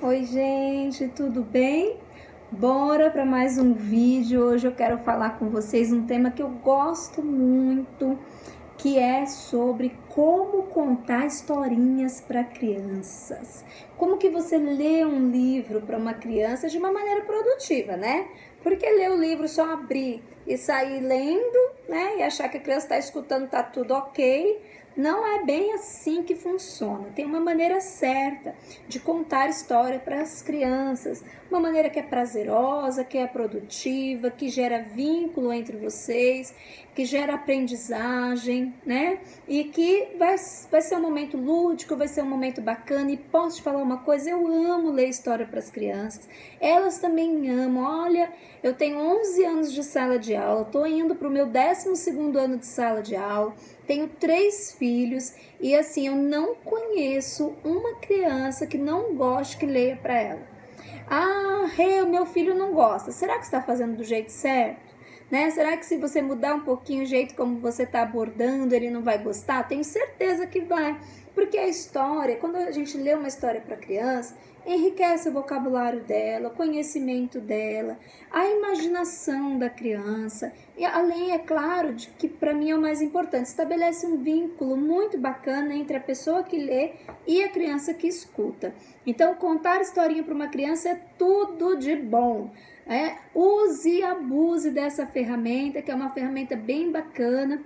Oi, gente, tudo bem? Bora para mais um vídeo. Hoje eu quero falar com vocês um tema que eu gosto muito, que é sobre como contar historinhas para crianças. Como que você lê um livro para uma criança de uma maneira produtiva, né? Porque ler o livro só abrir e sair lendo, né? E achar que a criança está escutando, tá tudo ok. Não é bem assim que funciona. Tem uma maneira certa de contar história para as crianças, uma maneira que é prazerosa, que é produtiva, que gera vínculo entre vocês, que gera aprendizagem, né? E que vai ser um momento lúdico, vai ser um momento bacana. E posso te falar uma coisa, eu amo ler história para as crianças. Elas também amam. Olha, eu tenho 11 anos de sala de aula, estou indo para o meu 12º ano de sala de aula, tenho 3 filhos e assim, eu não conheço uma criança que não goste que leia para ela. Ah, o meu filho não gosta. Será que está fazendo do jeito certo? Né? Será que se você mudar um pouquinho o jeito como você está abordando, ele não vai gostar? Tenho certeza que vai. Porque a história, quando a gente lê uma história para criança, enriquece o vocabulário dela, o conhecimento dela, a imaginação da criança. E além, é claro, de que para mim é o mais importante, estabelece um vínculo muito bacana entre a pessoa que lê e a criança que escuta. Então, contar historinha para uma criança é tudo de bom. Use e abuse dessa ferramenta, que é uma ferramenta bem bacana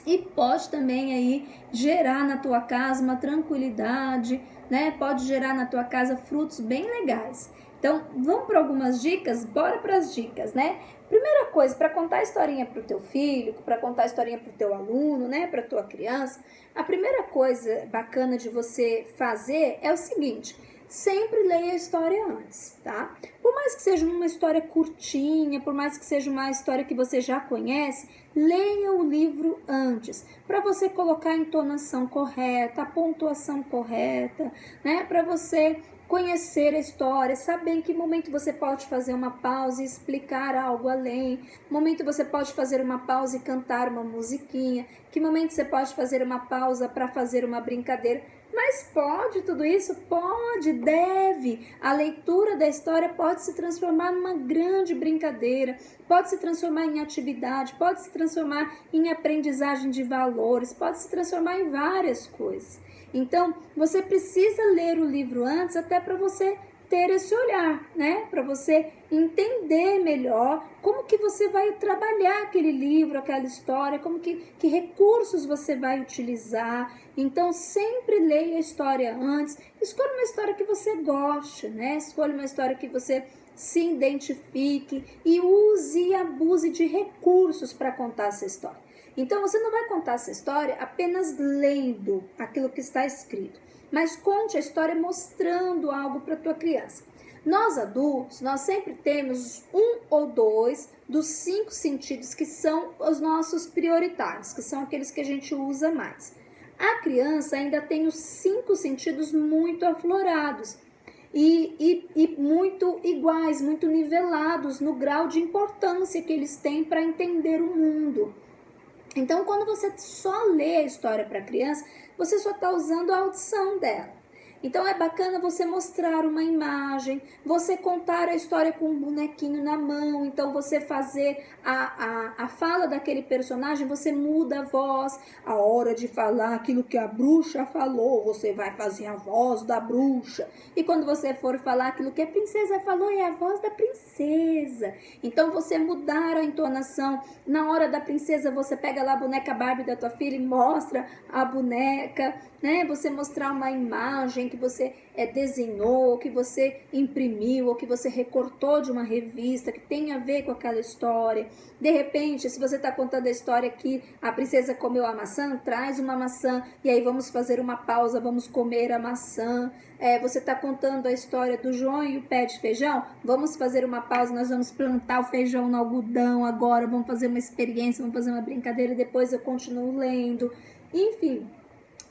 e pode também aí gerar na tua casa uma tranquilidade, né? Pode gerar na tua casa frutos bem legais. Então, vamos para algumas dicas? Bora para as dicas, né? Primeira coisa, para contar historinha para o teu filho, para contar historinha para o teu aluno, né? Para tua criança, a primeira coisa bacana de você fazer é o seguinte: sempre leia a história antes, tá? Por mais que seja uma história curtinha, por mais que seja uma história que você já conhece, leia o livro antes, para você colocar a entonação correta, a pontuação correta, né? Para você conhecer a história, saber em que momento você pode fazer uma pausa e explicar algo além, momento você pode fazer uma pausa e cantar uma musiquinha, que momento você pode fazer uma pausa para fazer uma brincadeira. Mas pode tudo isso? Pode, deve. A leitura da história pode se transformar numa grande brincadeira, pode se transformar em atividade, pode se transformar em aprendizagem de valores, pode se transformar em várias coisas. Então, você precisa ler o livro antes até para você ter esse olhar, né? Para você entender melhor como que você vai trabalhar aquele livro, aquela história, como que recursos você vai utilizar. Então, sempre leia a história antes. Escolha uma história que você goste, né? Escolha uma história que você se identifique e use e abuse de recursos para contar essa história. Então, você não vai contar essa história apenas lendo aquilo que está escrito, mas conte a história mostrando algo para a tua criança. Nós adultos, nós sempre temos um ou dois dos 5 sentidos que são os nossos prioritários, que são aqueles que a gente usa mais. A criança ainda tem os 5 sentidos muito aflorados e muito iguais, muito nivelados no grau de importância que eles têm para entender o mundo. Então, quando você só lê a história para a criança, você só está usando a audição dela. Então, é bacana você mostrar uma imagem, você contar a história com um bonequinho na mão. Então, você fazer a fala daquele personagem, você muda a voz. A hora de falar aquilo que a bruxa falou, você vai fazer a voz da bruxa. E quando você for falar aquilo que a princesa falou, é a voz da princesa. Então, você mudar a entonação. Na hora da princesa, você pega lá a boneca Barbie da tua filha e mostra a boneca, né? Você mostrar uma imagem que você desenhou, que você imprimiu, ou que você recortou de uma revista, que tem a ver com aquela história. De repente, se você está contando a história que a princesa comeu a maçã, traz uma maçã, e aí vamos fazer uma pausa, vamos comer a maçã. Você está contando a história do João e o pé de feijão, vamos fazer uma pausa, nós vamos plantar o feijão no algodão agora, vamos fazer uma experiência, vamos fazer uma brincadeira, depois eu continuo lendo. Enfim,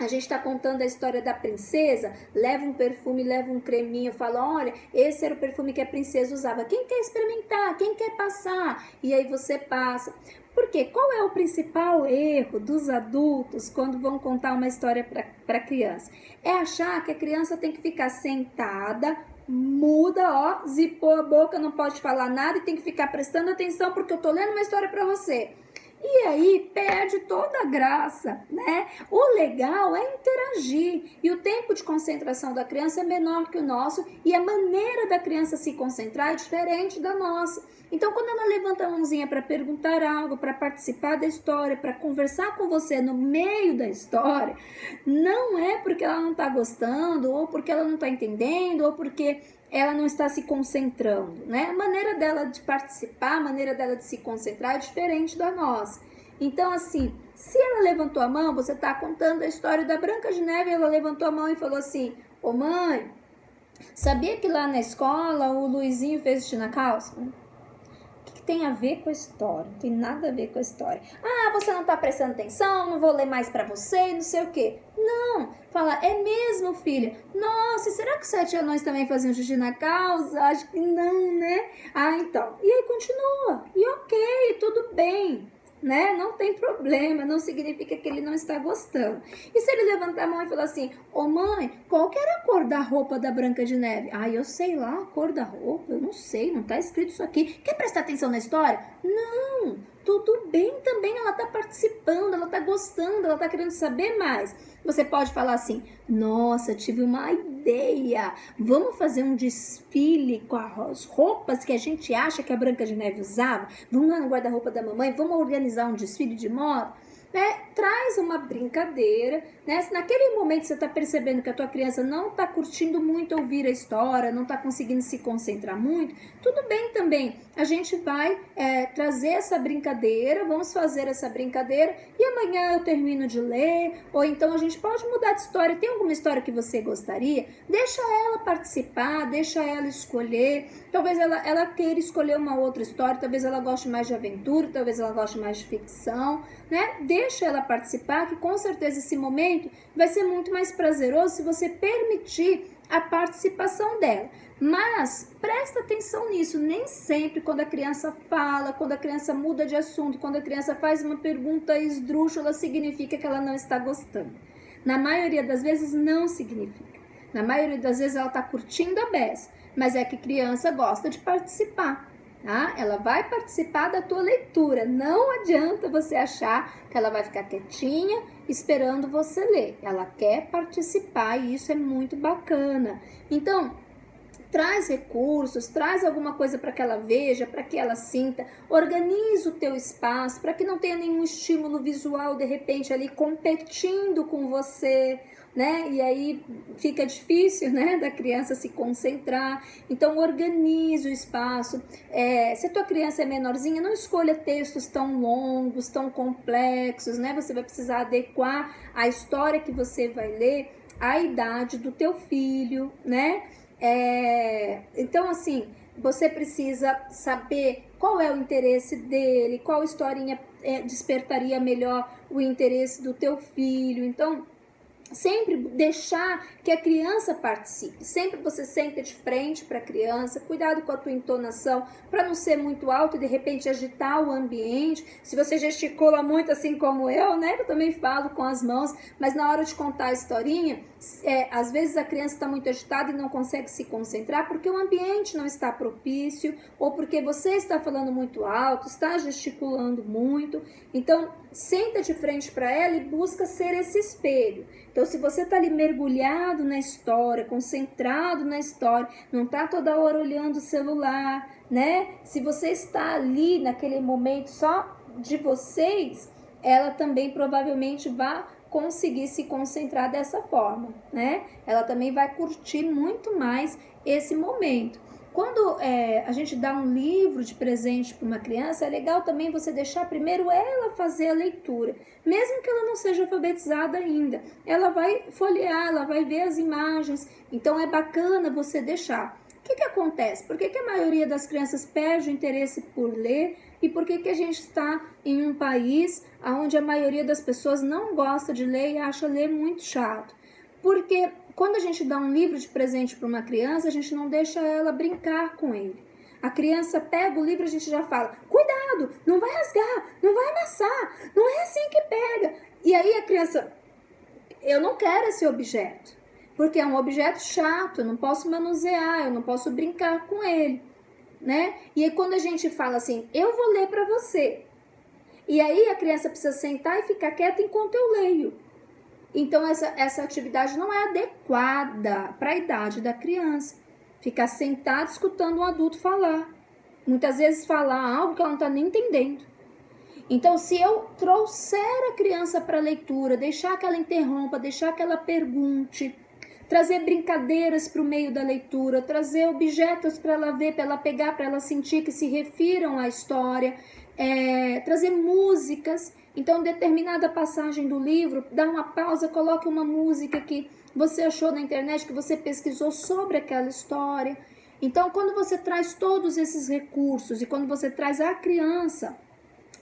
A gente está contando a história da princesa, leva um perfume, leva um creminho, fala, olha, esse era o perfume que a princesa usava. Quem quer experimentar? Quem quer passar? E aí você passa. Por quê? Qual é o principal erro dos adultos quando vão contar uma história para a criança? É achar que a criança tem que ficar sentada, muda, ó, zipou a boca, não pode falar nada e tem que ficar prestando atenção porque eu tô lendo uma história para você. E aí perde toda a graça, né? O legal é interagir e o tempo de concentração da criança é menor que o nosso e a maneira da criança se concentrar é diferente da nossa. Então, quando ela levanta a mãozinha para perguntar algo, para participar da história, para conversar com você no meio da história, não é porque ela não está gostando, ou porque ela não está entendendo, ou porque ela não está se concentrando, né? A maneira dela de participar, a maneira dela de se concentrar é diferente da nossa. Então, assim, se ela levantou a mão, você está contando a história da Branca de Neve, ela levantou a mão e falou assim, ô mãe, sabia que lá na escola o Luizinho fez xixi na calça? O que tem a ver com a história? Não tem nada a ver com a história. Ah, você não tá prestando atenção, não vou ler mais pra você, não sei o quê. Não, fala, é mesmo, filha? Nossa, será que os 7 anões também faziam xixi na calça? Acho que não, né? Ah, então. E aí continua. E ok, tudo bem. Né? Não tem problema, não significa que ele não está gostando. E se ele levantar a mão e falar assim, ô mãe, qual que era a cor da roupa da Branca de Neve? Ah, eu sei lá a cor da roupa, eu não sei, não tá escrito isso aqui. Quer prestar atenção na história? Não, tudo bem também, ela tá participando, ela tá gostando, ela tá querendo saber mais. Você pode falar assim, nossa, tive uma ideia, vamos fazer um desfile com as roupas que a gente acha que a Branca de Neve usava? Vamos lá no guarda-roupa da mamãe, vamos organizar um desfile de moda? Né? Traz uma brincadeira, né? Se naquele momento você está percebendo que a tua criança não está curtindo muito ouvir a história, não está conseguindo se concentrar muito, tudo bem também. A gente vai trazer essa brincadeira, vamos fazer essa brincadeira e amanhã eu termino de ler, ou então a gente pode mudar de história. Tem alguma história que você gostaria? Deixa ela participar, deixa ela escolher. Talvez ela queira escolher uma outra história, talvez ela goste mais de aventura, talvez ela goste mais de ficção, né? Deixa ela participar, que com certeza esse momento vai ser muito mais prazeroso se você permitir a participação dela. Mas presta atenção nisso, nem sempre quando a criança fala, quando a criança muda de assunto, quando a criança faz uma pergunta esdrúxula, significa que ela não está gostando. Na maioria das vezes não significa. Na maioria das vezes ela está curtindo a beça, mas é que criança gosta de participar. Tá? Ela vai participar da tua leitura, não adianta você achar que ela vai ficar quietinha esperando você ler, ela quer participar e isso é muito bacana. Então, traz recursos, traz alguma coisa para que ela veja, para que ela sinta, organiza o teu espaço, para que não tenha nenhum estímulo visual de repente ali competindo com você, né? E aí fica difícil, né, da criança se concentrar. Então organize o espaço. Se a tua criança é menorzinha, não escolha textos tão longos, tão complexos, né? Você vai precisar adequar a história que você vai ler à idade do teu filho, né? Então assim, você precisa saber qual é o interesse dele, qual historinha despertaria melhor o interesse do teu filho. Então sempre deixar que a criança participe, sempre você senta de frente para a criança, cuidado com a tua entonação para não ser muito alto e de repente agitar o ambiente. Se você gesticula muito assim como eu, né, eu também falo com as mãos, mas na hora de contar a historinha, às vezes a criança está muito agitada e não consegue se concentrar porque o ambiente não está propício ou porque você está falando muito alto, está gesticulando muito. Então senta de frente para ela e busca ser esse espelho. Então, se você está ali mergulhado na história, concentrado na história, não está toda hora olhando o celular, né? Se você está ali naquele momento só de vocês, ela também provavelmente vai conseguir se concentrar dessa forma, né? Ela também vai curtir muito mais esse momento. Quando a gente dá um livro de presente para uma criança, é legal também você deixar primeiro ela fazer a leitura, mesmo que ela não seja alfabetizada ainda. Ela vai folhear, ela vai ver as imagens, então é bacana você deixar. O que acontece? Por que a maioria das crianças perde o interesse por ler e por que a gente está em um país onde a maioria das pessoas não gosta de ler e acha ler muito chato. Porque quando a gente dá um livro de presente para uma criança, a gente não deixa ela brincar com ele. A criança pega o livro e a gente já fala, cuidado, não vai rasgar, não vai amassar, não é assim que pega. E aí a criança, eu não quero esse objeto, porque é um objeto chato, eu não posso manusear, eu não posso brincar com ele, né? E aí quando a gente fala assim, eu vou ler para você, e aí a criança precisa sentar e ficar quieta enquanto eu leio. Então essa atividade não é adequada para a idade da criança. Ficar sentado escutando um adulto falar. Muitas vezes falar algo que ela não está nem entendendo. Então, se eu trouxer a criança para a leitura, deixar que ela interrompa, deixar que ela pergunte, trazer brincadeiras para o meio da leitura, trazer objetos para ela ver, para ela pegar, para ela sentir que se refiram à história, trazer músicas. Então, em determinada passagem do livro, dá uma pausa, coloque uma música que você achou na internet, que você pesquisou sobre aquela história. Então, quando você traz todos esses recursos e quando você traz a criança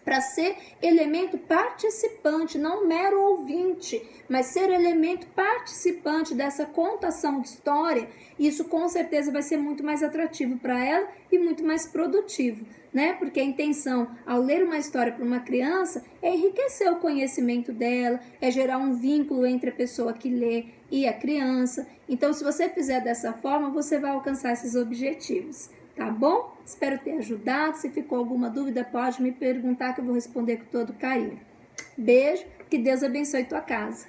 para ser elemento participante, não mero ouvinte, mas ser elemento participante dessa contação de história, isso com certeza vai ser muito mais atrativo para ela e muito mais produtivo, né? Porque a intenção ao ler uma história para uma criança é enriquecer o conhecimento dela, é gerar um vínculo entre a pessoa que lê e a criança. Então, se você fizer dessa forma, você vai alcançar esses objetivos. Tá bom? Espero ter ajudado. Se ficou alguma dúvida, pode me perguntar que eu vou responder com todo carinho. Beijo, que Deus abençoe tua casa.